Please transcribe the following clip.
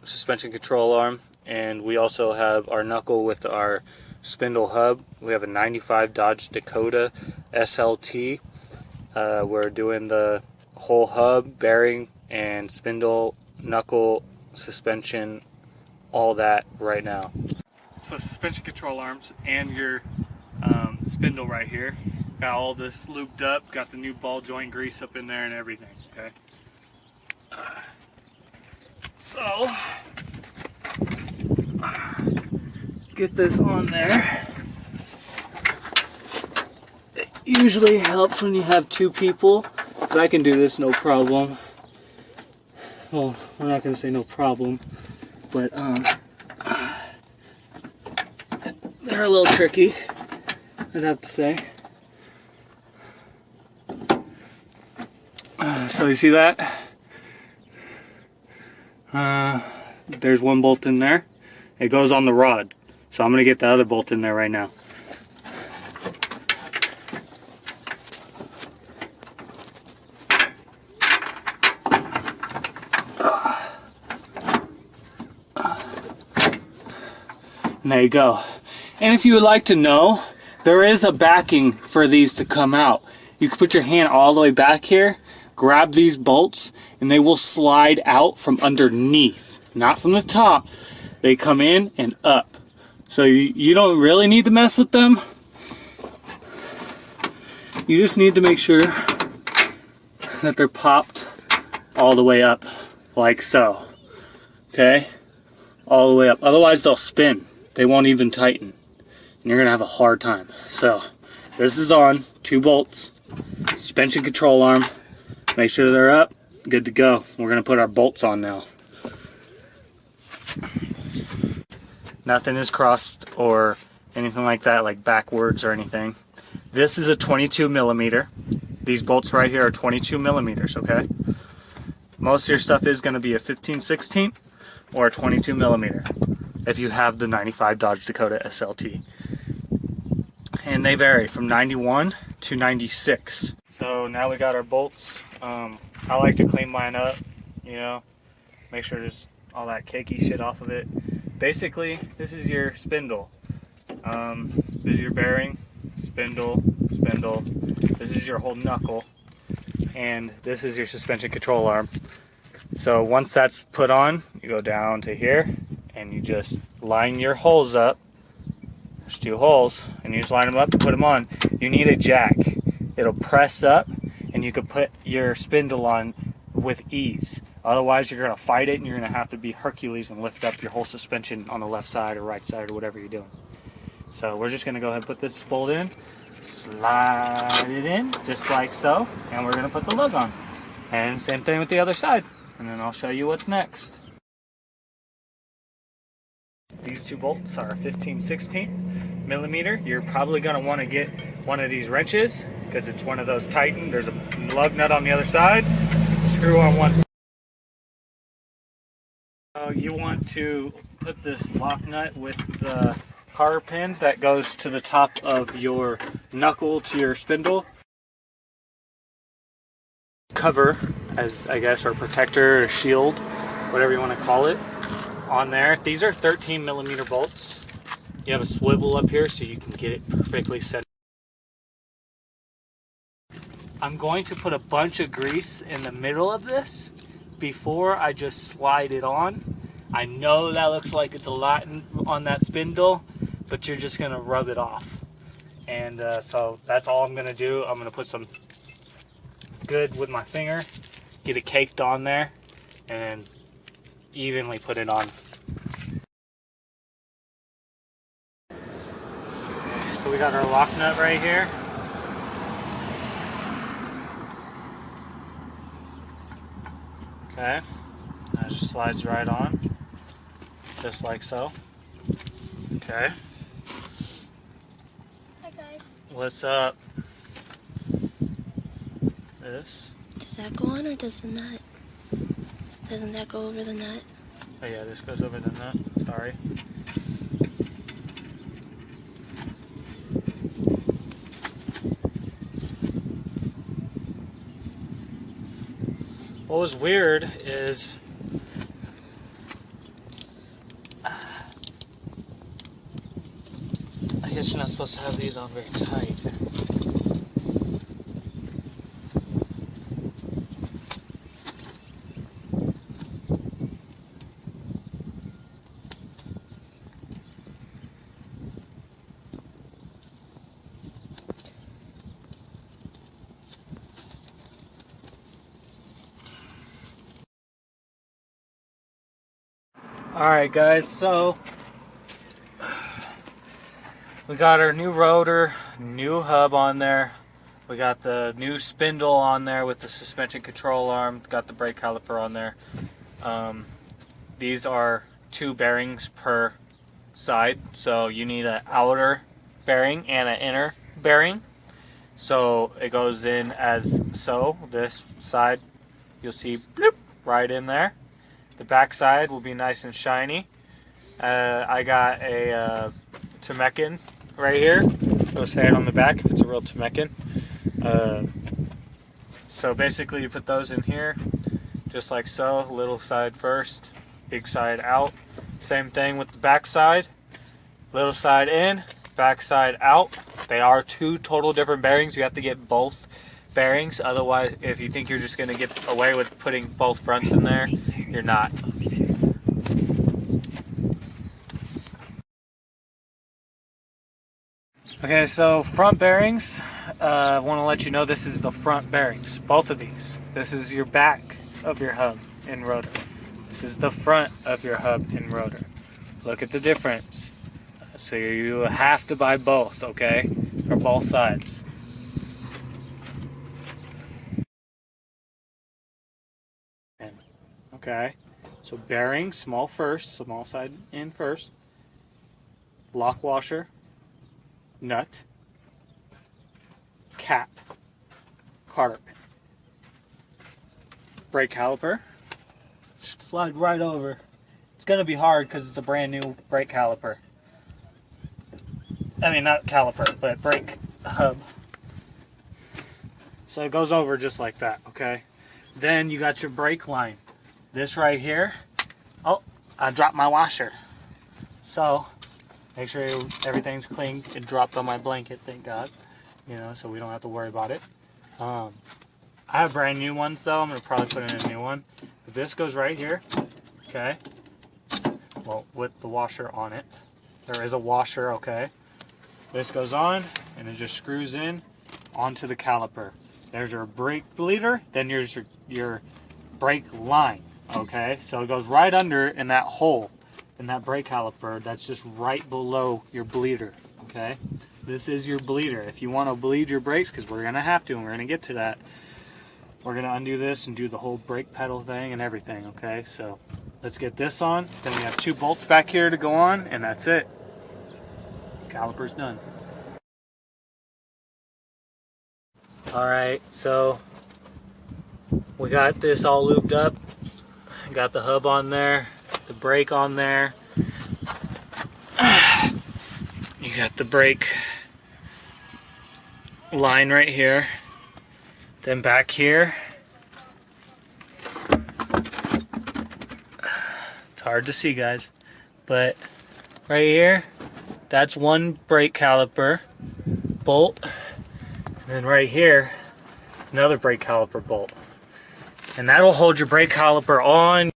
suspension control arm, and we also have our knuckle with our spindle hub. We have a 95 Dodge Dakota SLT. We're doing the whole hub, bearing, and spindle, knuckle, suspension, all that right now. So suspension control arms and your spindle right here. Got all this looped up, got the new ball joint grease up in there and everything, okay? So, get this on there. It usually helps when you have two people, but I can do this no problem. Well, I'm not going to say no problem, but they're a little tricky, I'd have to say. So you see that? There's one bolt in there. It goes on the rod. So I'm going to get the other bolt in there right now. And there you go. And if you would like to know, there is a backing for these to come out. You can put your hand all the way back here, grab these bolts, and they will slide out from underneath, not from the top. They come in and up. So you don't really need to mess with them. You just need to make sure that they're popped all the way up, like so. Okay? All the way up. Otherwise they'll spin. They won't even tighten. And you're going to have a hard time. So, this is on. 2 bolts. Suspension control arm. Make sure they're up. Good to go. We're going to put our bolts on now. Nothing is crossed or anything like that, like backwards or anything. This is a 22 millimeter. These bolts right here are 22 millimeters, okay? Most of your stuff is going to be a 15/16 or a 22 millimeter if you have the 95 Dodge Dakota SLT. And they vary from 91 to 96. So now we got our bolts. I like to clean mine up, you know, make sure there's all that cakey shit off of it. Basically, this is your spindle. This is your bearing, spindle, spindle. This is your whole knuckle. And this is your suspension control arm. So once that's put on, you go down to here and you just line your holes up. There's 2 holes, and you just line them up and put them on. You need a jack. It'll press up, and you can put your spindle on with ease. Otherwise, you're going to fight it, and you're going to have to be Hercules and lift up your whole suspension on the left side or right side or whatever you're doing. So we're just going to go ahead and put this bolt in, slide it in, just like so, and we're going to put the lug on. And same thing with the other side. And then I'll show you what's next. These 2 bolts are 15/16 millimeter. You're probably going to want to get one of these wrenches because it's one of those Titan. There's a lug nut on the other side, screw on one side. So you want to put this lock nut with the cotter pin that goes to the top of your knuckle to your spindle. Cover, as I guess, or protector or shield, whatever you want to call it, on there. These are 13 millimeter bolts. You have a swivel up here so you can get it perfectly set. I'm going to put a bunch of grease in the middle of this before I just slide it on. I know that looks like it's a lot on that spindle, but you're just going to rub it off. And so that's all I'm going to do. I'm going to put some good with my finger, get it caked on there, and evenly put it on. So we got our lock nut right here. Okay, that just slides right on, just like so. Okay. Hi guys. What's up? This. Does that go on or does the nut? Doesn't that go over the nut? Oh yeah, this goes over the nut. Sorry. What was weird is guess you're not supposed to have these on very tight. Alright guys, so we got our new rotor, new hub on there. We got the new spindle on there with the suspension control arm. Got the brake caliper on there. These are 2 bearings per side, so you need an outer bearing and an inner bearing. So it goes in as so. This side you'll see bloop, right in there. The back side will be nice and shiny. I got a Temekin right here. It'll say it on the back if it's a real Temekin. So basically you put those in here just like so. Little side first, big side out. Same thing with the back side. Little side in, back side out. They are 2 total different bearings. You have to get both bearings. Otherwise, if you think you're just going to get away with putting both fronts in there, you're not. Okay, so front bearings, I want to let you know this is the front bearings, both of these. This is your back of your hub and rotor. This is the front of your hub and rotor. Look at the difference. So you have to buy both, okay, for both sides. Okay, so bearing, small first, small side in first. Lock washer, nut, cap, cotter pin. Brake caliper, should slide right over. It's going to be hard because it's a brand new brake caliper. I mean, not caliper, but brake hub. So it goes over just like that, okay? Then you got your brake line. This right here. Oh, I dropped my washer. So make sure everything's clean. It dropped on my blanket, thank God. You know, so we don't have to worry about it. I have brand new ones though. I'm gonna probably put in a new one. But this goes right here. Okay. Well, with the washer on it. There is a washer, okay. This goes on and it just screws in onto the caliper. There's your brake bleeder, then there's your brake line. Okay, so it goes right under in that hole in that brake caliper. That's just right below your bleeder. Okay, this is your bleeder. If you want to bleed your brakes, because we're gonna have to, and we're gonna get to that, we're gonna undo this and do the whole brake pedal thing and everything. Okay, so let's get this on. Then we have 2 bolts back here to go on, and that's it. Caliper's done. All right, so we got this all lubed up. Got the hub on there, the brake on there. You got the brake line right here. Then back here, it's hard to see, guys, but right here, that's one brake caliper bolt. And then right here, another brake caliper bolt. And that'll hold your brake caliper on.